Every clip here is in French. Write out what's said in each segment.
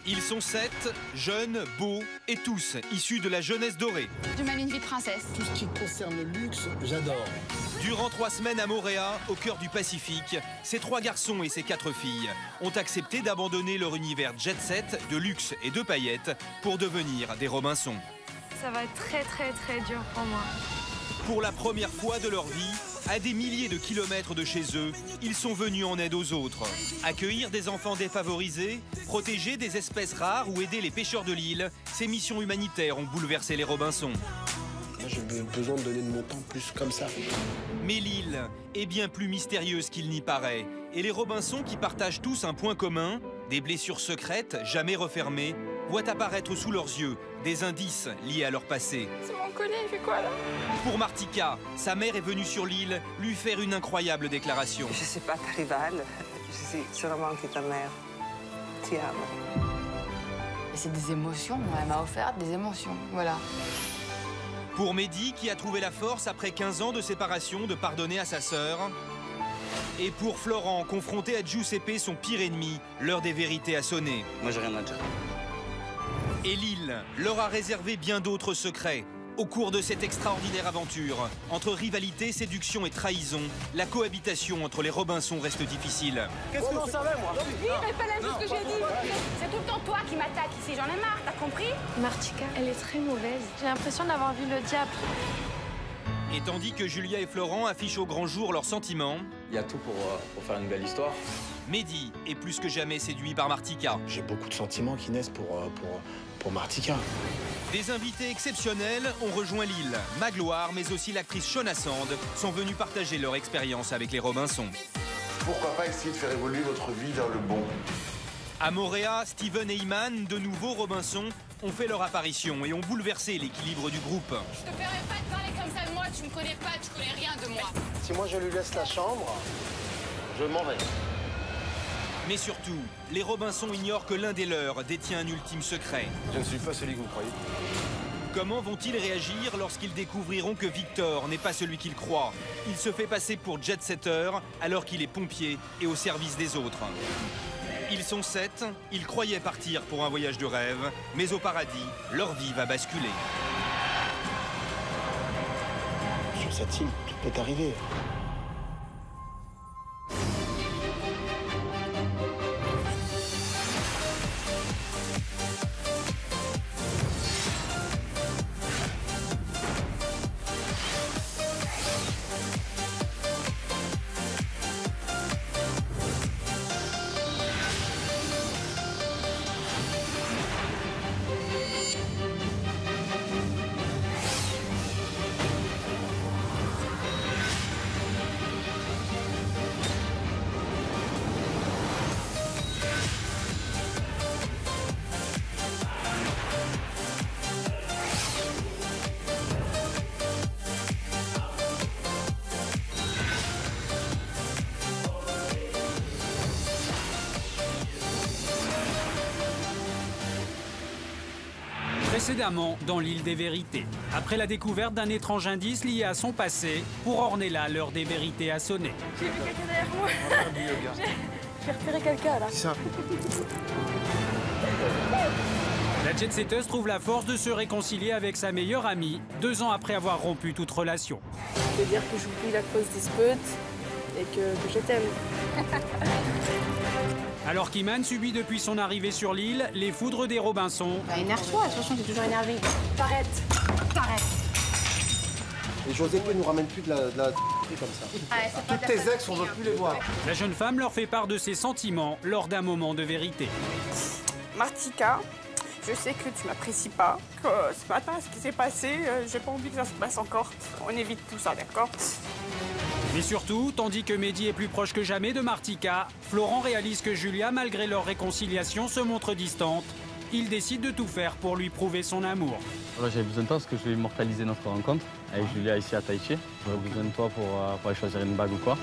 Ils sont 7, jeunes, beaux et tous issus de la jeunesse dorée. Je mène une vie de princesse. Tout ce qui concerne le luxe, j'adore. Durant 3 semaines à Moorea, au cœur du Pacifique, ces 3 garçons et ces 4 filles ont accepté d'abandonner leur univers jet-set, de luxe et de paillettes pour devenir des Robinson. Ça va être très dur pour moi. Pour la première fois de leur vie, à des milliers de kilomètres de chez eux, ils sont venus en aide aux autres. Accueillir des enfants défavorisés, protéger des espèces rares ou aider les pêcheurs de l'île, ces missions humanitaires ont bouleversé les Robinson. J'ai besoin de donner de mon temps plus comme ça. Mais l'île est bien plus mystérieuse qu'il n'y paraît. Et les Robinson, qui partagent tous un point commun, des blessures secrètes, jamais refermées, voient apparaître sous leurs yeux des indices liés à leur passé. C'est mon collier, il fait quoi là? Pour Martika, sa mère est venue sur l'île lui faire une incroyable déclaration. Je ne suis pas ta rivale, je suis seulement que ta mère. Ti amo. C'est des émotions, elle m'a offert des émotions, voilà. Pour Mehdi, qui a trouvé la force après 15 ans de séparation de pardonner à sa sœur. Et pour Florent, confronté à Giuseppe, son pire ennemi, l'heure des vérités a sonné. Moi, j'ai rien à dire. Et l'île leur a réservé bien d'autres secrets. Au cours de cette extraordinaire aventure, entre rivalité, séduction et trahison, la cohabitation entre les Robinson reste difficile. Qu'est-ce que vous savez, moi? Oui, répète la chose que j'ai dit. C'est tout le temps toi qui m'attaques ici, j'en ai marre, t'as compris? Martika, elle est très mauvaise. J'ai l'impression d'avoir vu le diable. Et tandis que Julia et Florent affichent au grand jour leurs sentiments, Il y a tout pour faire une belle histoire. Mehdi est plus que jamais séduit par Martika. J'ai beaucoup de sentiments qui naissent pour Martika. Des invités exceptionnels ont rejoint l'île. Magloire, mais aussi l'actrice Shona Sand, sont venus partager leur expérience avec les Robinson. Pourquoi pas essayer de faire évoluer votre vie vers le bon? À Moorea, Steven et Iman, de nouveaux Robinson, ont fait leur apparition et ont bouleversé l'équilibre du groupe. Je te permets pas de parler comme ça de moi, tu me connais pas, tu connais rien de moi. Si moi je lui laisse la chambre, je m'en vais. Mais surtout, les Robinson ignorent que l'un des leurs détient un ultime secret. Je ne suis pas celui que vous croyez. Comment vont-ils réagir lorsqu'ils découvriront que Victor n'est pas celui qu'ils croient? Il se fait passer pour jet-setter alors qu'il est pompier et au service des autres. Ils sont 7, ils croyaient partir pour un voyage de rêve, mais au paradis, leur vie va basculer. Sur cette île, tout peut arriver. Précédemment, dans l'île des vérités, après la découverte d'un étrange indice lié à son passé, pour Ornella, l'heure des vérités a sonné. J'ai vu quelqu'un derrière moi. J'ai repéré quelqu'un là. C'est ça. La jet-setteuse trouve la force de se réconcilier avec sa meilleure amie, 2 ans après avoir rompu toute relation. Je veux dire que j'oublie la cause dispute et que je t'aime. Alors qu'Iman subit depuis son arrivée sur l'île les foudres des Robinson. Bah énerve-toi, de toute façon t'es toujours énervé. T'arrêtes. Et Giuseppe nous ramène plus de la comme ça. Ouais, c'est pas Toutes tes ex, on veut plus les voir. La jeune femme leur fait part de ses sentiments lors d'un moment de vérité. Martika, je sais que tu m'apprécies pas, que ce matin, ce qui s'est passé, j'ai pas envie que ça se passe encore. On évite tout ça, d'accord? Mais surtout, tandis que Mehdi est plus proche que jamais de Martika, Florent réalise que Julia, malgré leur réconciliation, se montre distante. Il décide de tout faire pour lui prouver son amour. Voilà, j'avais besoin de toi parce que je vais immortaliser notre rencontre avec Julia ici à Tahiti. J'avais besoin de toi pour aller choisir une bague ou quoi.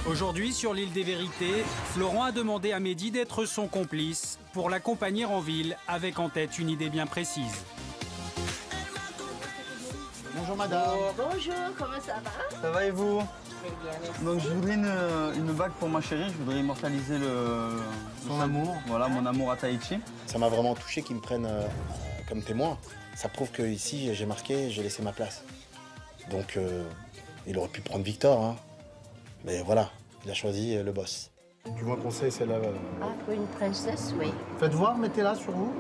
Aujourd'hui, sur l'île des vérités, Florent a demandé à Mehdi d'être son complice pour l'accompagner en ville avec en tête une idée bien précise. Bonjour madame. Bonjour, comment ça va? Ça va et vous? Très bien, merci. Donc je voudrais une bague pour ma chérie, je voudrais immortaliser Son amour. Voilà, mon amour à Tahiti. Ça m'a vraiment touché qu'ils me prennent comme témoin. Ça prouve qu'ici, j'ai marqué, j'ai laissé ma place. Donc, il aurait pu prendre Victor, hein. Mais voilà, il a choisi le boss. Tu vois qu'on sait, c'est la... Ah, pour une princesse, oui. Faites voir, mettez-la sur vous.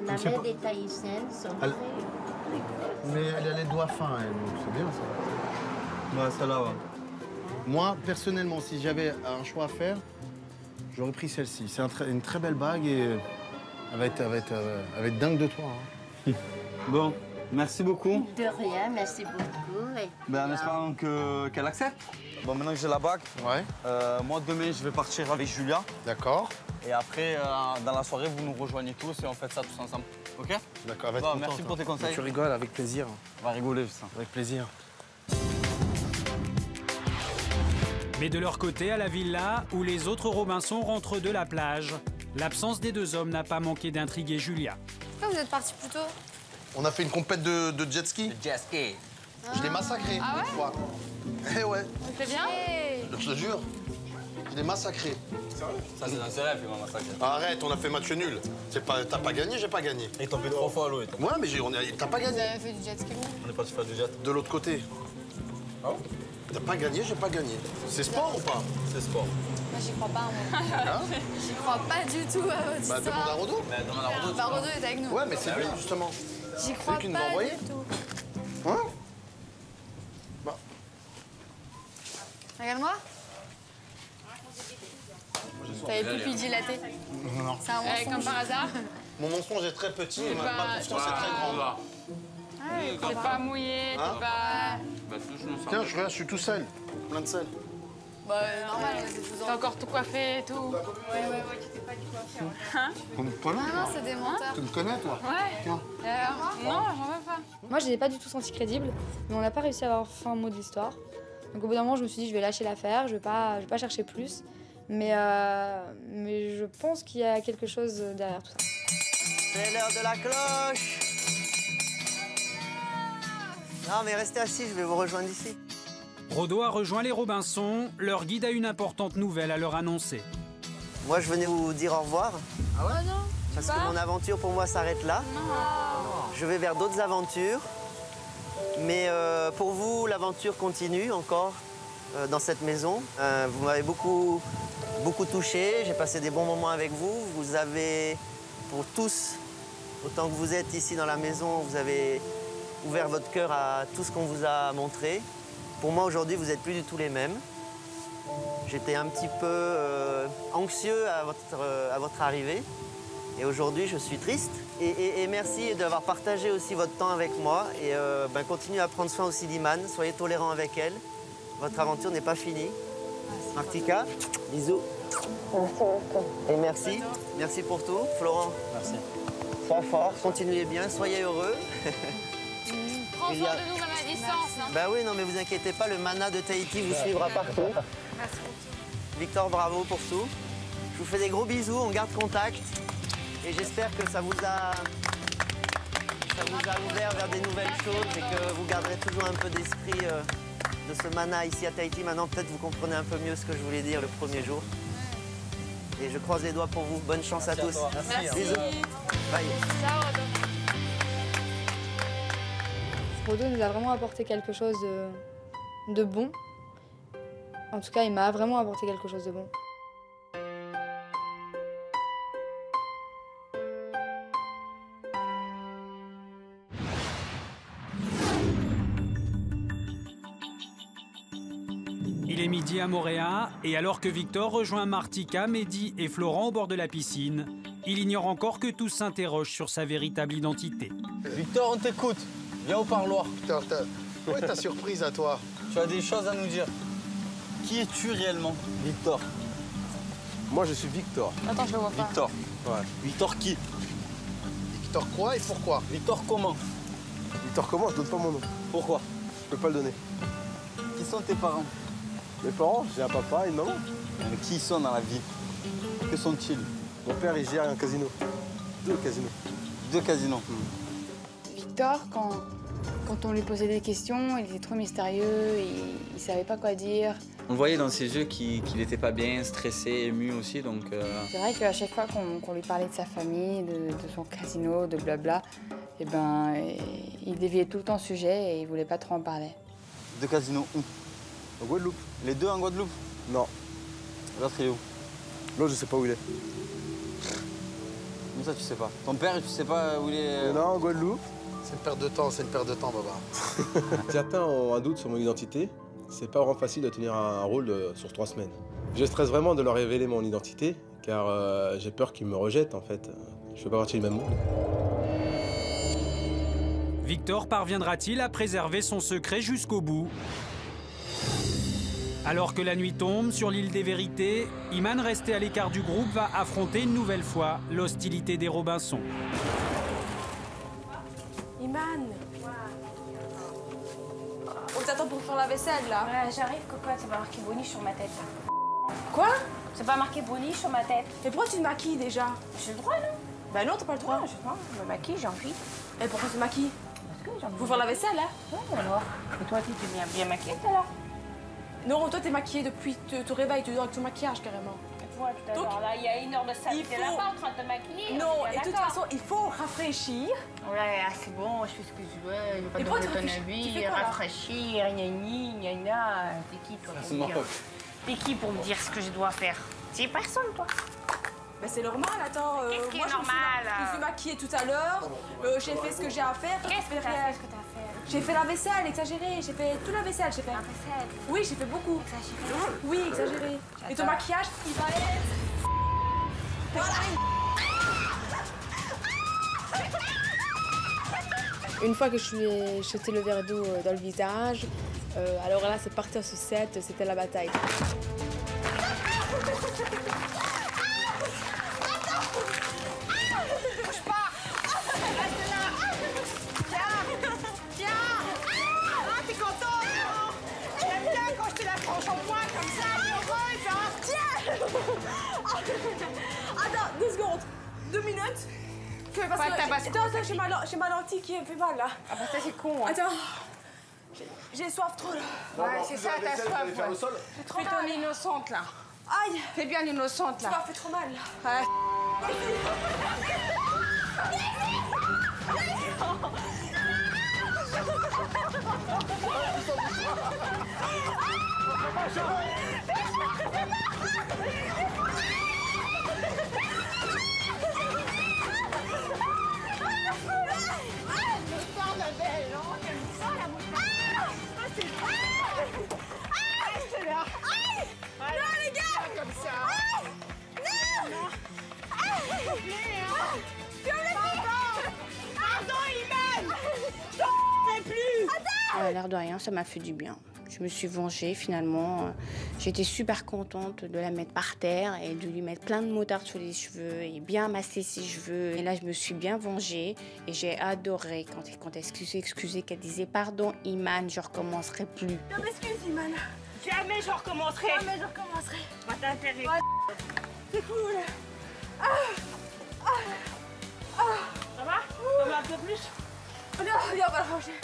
La sais mère pas. des Tahitiennes sont Elle- très... Mais elle a les doigts fins, elle, donc c'est bien ça. Ouais, celle-là, ouais. Moi, personnellement, si j'avais un choix à faire, j'aurais pris celle-ci. C'est une très belle bague et elle va être dingue de toi. Hein. Bon, merci beaucoup. De rien, merci beaucoup. Et... Ben, en espérant qu'elle accepte. Bon, maintenant que j'ai la bague, Ouais. moi demain je vais partir avec Julia. D'accord. Et après, dans la soirée, vous nous rejoignez tous et on fait ça tous ensemble. Ok? D'accord, elle va être Bon, contente, merci pour hein. tes conseils. Tu rigoles, avec plaisir. On va rigoler, ça. Avec plaisir. Mais de leur côté, à la villa, où les autres Robinson rentrent de la plage, l'absence des deux hommes n'a pas manqué d'intriguer Julia. Pourquoi vous êtes partis plus tôt? On a fait une compète de jet ski. Jet ski. Je l'ai massacré Ah ouais une fois. Eh ouais, On fait bien? je te jure. Je l'ai massacré. Ça, c'est dans ses rêves, il m'a massacré. Arrête, on a fait match nul. T'as pas gagné, j'ai pas gagné. Il est tombé 3 fois à l'eau. Ouais, mais t'as pas Vous gagné. avez fait du jet ski vous? On est parti faire du jet. De l'autre côté. Ah bon? T'as pas gagné, j'ai pas gagné. C'est sport ou pas? C'est sport. Moi j'y crois pas moi. Hein? J'y crois pas du tout à votre Bah, demande à histoire. Rodo. Mais demande à Rodo. Bah Rodo est avec nous. Ouais, mais c'est lui, justement. J'y crois qui nous l'a pas envoyé. du tout. Hein? Bah, Regarde-moi. T'avais les pupilles dilatées. non. C'est un mensonge. Comme par hasard. Mon mensonge est très petit, mais ma conscience est très grande. T'es pas mouillé, Hein? t'es pas... Tiens, je suis tout seul. Plein de sel. Bah normal, t'as encore tout coiffé et tout. Ouais, tu t'es pas du coiffé. Hein? On me connaît, Non, toi. non, c'est des menteurs. Tu me connais, toi? Ouais. Tiens. Non, j'en veux pas. Moi, je l'ai pas du tout senti crédible, mais on n'a pas réussi à avoir fin mot de l'histoire. Donc au bout d'un moment, je me suis dit, je vais lâcher l'affaire, je vais pas chercher plus. Mais je pense qu'il y a quelque chose derrière tout ça. C'est l'heure de la cloche. Non, mais restez assis, je vais vous rejoindre ici. Rodo a rejoint les Robinson. Leur guide a une importante nouvelle à leur annoncer. Moi, je venais vous dire au revoir. Ah ouais? Non. Parce que mon aventure, pour moi, s'arrête là. Non. Je vais vers d'autres aventures. Mais pour vous, l'aventure continue encore dans cette maison. Vous m'avez beaucoup touché. J'ai passé des bons moments avec vous. Vous avez, pour tous, autant que vous êtes ici dans la maison, vous avez ouvert votre cœur à tout ce qu'on vous a montré. Pour moi, aujourd'hui, vous n'êtes plus du tout les mêmes. J'étais un petit peu anxieux à votre arrivée. Et aujourd'hui, je suis triste. Et merci d'avoir partagé aussi votre temps avec moi. Et continuez à prendre soin aussi d'Iman. Soyez tolérants avec elle. Votre aventure n'est pas finie. Martika, bisous. Et merci. Merci pour tout. Florent. Merci. Sois fort, continuez bien, soyez heureux. Prends soin de nous même à distance. Hein. Bah oui, non mais vous inquiétez pas, le mana de Tahiti vous suivra partout. Merci pour tout. Victor, bravo pour tout. Je vous fais des gros bisous, on garde contact. Et j'espère que ça vous a ouvert vers des nouvelles choses et que vous garderez toujours un peu d'esprit de ce mana ici à Tahiti. Maintenant, peut-être vous comprenez un peu mieux ce que je voulais dire le premier jour. Et je croise les doigts pour vous. Bonne chance à tous. Merci. Bisous. Bye. Ciao, Rodo. Rodo nous a vraiment apporté quelque chose de bon. En tout cas, il m'a vraiment apporté quelque chose de bon. Il est midi à Mooréa, et alors que Victor rejoint Martika, Mehdi et Florent au bord de la piscine, il ignore encore que tous s'interrogent sur sa véritable identité. Victor, on t'écoute. Viens au parloir. Putain, où est ta surprise à toi? Tu as des choses à nous dire. Qui es-tu réellement, Victor? Moi, je suis Victor. Attends, je le vois pas. Victor. Ouais. Victor qui? Victor quoi et pourquoi? Victor comment? Victor comment? Je donne pas mon nom. Pourquoi? Je peux pas le donner. Qui sont tes parents? Mes parents, j'ai un papa et une maman. Mais qui ils sont dans la vie? Que sont-ils? Mon père, il gère un casino. 2 casinos. 2 2 casinos. Victor, quand on lui posait des questions, il était trop mystérieux, il savait pas quoi dire. On voyait dans ses yeux qu'il n'était pas bien, stressé, ému aussi, donc... C'est vrai qu'à chaque fois qu'on lui parlait de sa famille, de son casino, de blabla, eh ben, il déviait tout le temps le sujet et il voulait pas trop en parler. 2 casinos où? En Guadeloupe. Les 2 en Guadeloupe? Non. L'autre, il est où? L'autre, je sais pas où il est. Comme ça, tu sais pas. Ton père, tu sais pas où il est? Non, en Guadeloupe. C'est une perte de temps, Baba. Certains ont un doute sur mon identité. C'est pas vraiment facile de tenir un rôle sur 3 semaines. Je stresse vraiment de leur révéler mon identité, car j'ai peur qu'ils me rejettent, en fait. Je fais pas partie du même monde. Victor parviendra-t-il à préserver son secret jusqu'au bout? Alors que la nuit tombe sur l'île des Vérités, Iman, resté à l'écart du groupe, va affronter une nouvelle fois l'hostilité des Robinson. Iman. On t'attend pour faire la vaisselle, là. Ouais, j'arrive, cocotte, c'est pas marqué Bonnie sur ma tête. Quoi? C'est pas marqué Bonnie sur ma tête. Mais pourquoi tu te maquilles, déjà? J'ai le droit, non? Bah non, t'as pas le droit. Non, je sais pas, je me maquille, j'ai envie. Et pourquoi tu te maquilles? Parce que j'ai envie. Pour faire la vaisselle, là? Ouais, alors. Et toi, tu t'es bien maquillée, alors? Non, toi, t'es maquillée depuis ton réveil, tu dors avec ton maquillage, carrément. Tu vois, tout à l'heure, là, il y a 1 heure de ça, t'es là-bas en train de te maquiller. Non, et de toute façon, il faut rafraîchir. Ouais, c'est bon, je fais ce que je veux, je vais pas Et pourquoi donner tu ton réfléchis? Tu avis, fais quoi, là? rafraîchir, gna. T'es qui, toi, pour me dire? T'es qui pour me dire ce que je dois faire? C'est personne, toi. Ben c'est normal, attends. Qu'est-ce qui est moi, normal? Je me suis maquillée tout à l'heure, j'ai fait ce que j'ai à faire. Qu'est-ce que t'as fait, ce que t'as fait? J'ai fait la vaisselle, exagéré. J'ai fait toute la vaisselle, j'ai fait. La vaisselle? Oui, j'ai fait beaucoup. Exagéré? Oui, exagéré. Et ton maquillage, il va être... Voilà. Une fois que je lui ai jeté le verre d'eau dans le visage, alors là, c'est parti sur 7, c'était la bataille. Bouge pas! Reste là! Tiens! Ah, t'es contente, non? J'aime bien quand je te la tranche en point comme ça, t'es heureuse, hein? Tiens! Attends, 2 secondes. 2 minutes. Parce que, attends, j'ai ma lentille qui me fait mal, là. Ah bah ça, c'est con, hein. Attends. J'ai soif trop, là. Ouais, c'est ça, t'as soif. Fais ton innocente, là. Aïe! Fais bien l'innocente, là. Ça m'a fait trop mal, là. Ouais. Non, les gars! Comme ça. Non! Pardon, Iman! J'en peux plus! L'air de rien, ça m'a fait du bien. Je me suis vengée finalement. J'étais super contente de la mettre par terre et de lui mettre plein de moutarde sur les cheveux et bien masser ses cheveux. Et là, je me suis bien vengée et j'ai adoré quand elle excusait, qu'elle disait « Pardon, Iman, je recommencerai plus ». Je m'excuse, Iman. Jamais je recommencerai. Jamais je recommencerai. Va t'intéresser. Ouais. C'est cool. Ça va? Ça va un peu plus? Non, viens, on va le ranger.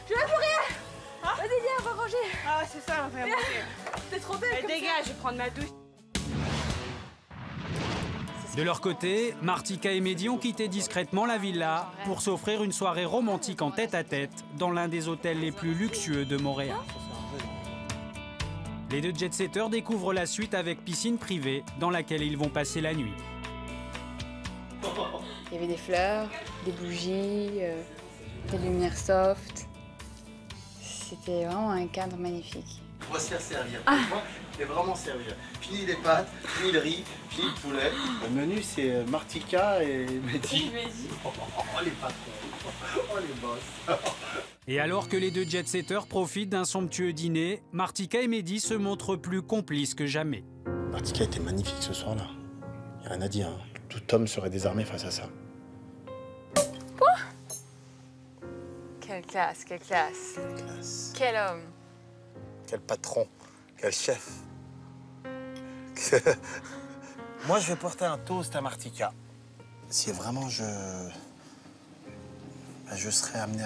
Je vais plus rien. Vas-y, viens, on va ranger. Ah, c'est ça, on va manger. T'es trop belle comme dégage, ça. je vais prendre ma douche. De leur côté, Martika et Mehdi ont quitté discrètement la villa pour s'offrir une soirée romantique en tête-à-tête dans l'un des hôtels les plus luxueux de Montréal. Les 2 jet-setters découvrent la suite avec piscine privée dans laquelle ils vont passer la nuit. Il y avait des fleurs, des bougies, des lumières soft. C'était vraiment un cadre magnifique. On va se faire servir. Moi, je vais vraiment servir. Fini les pâtes, fini le riz, fini le poulet. Le menu, c'est Martika et Mehdi. Oh, les patrons. Oh, les boss. Et alors que les 2 jet-setters profitent d'un somptueux dîner, Martika et Mehdi se montrent plus complices que jamais. Martika était magnifique ce soir-là. Il n'y a rien à dire. Hein. Tout homme serait désarmé face à ça. Quoi? Quelle classe, quelle classe. Quelle classe. Quel homme. Quel patron. Quel chef. Moi, je vais porter un toast à Martika. Si vraiment je je serais amené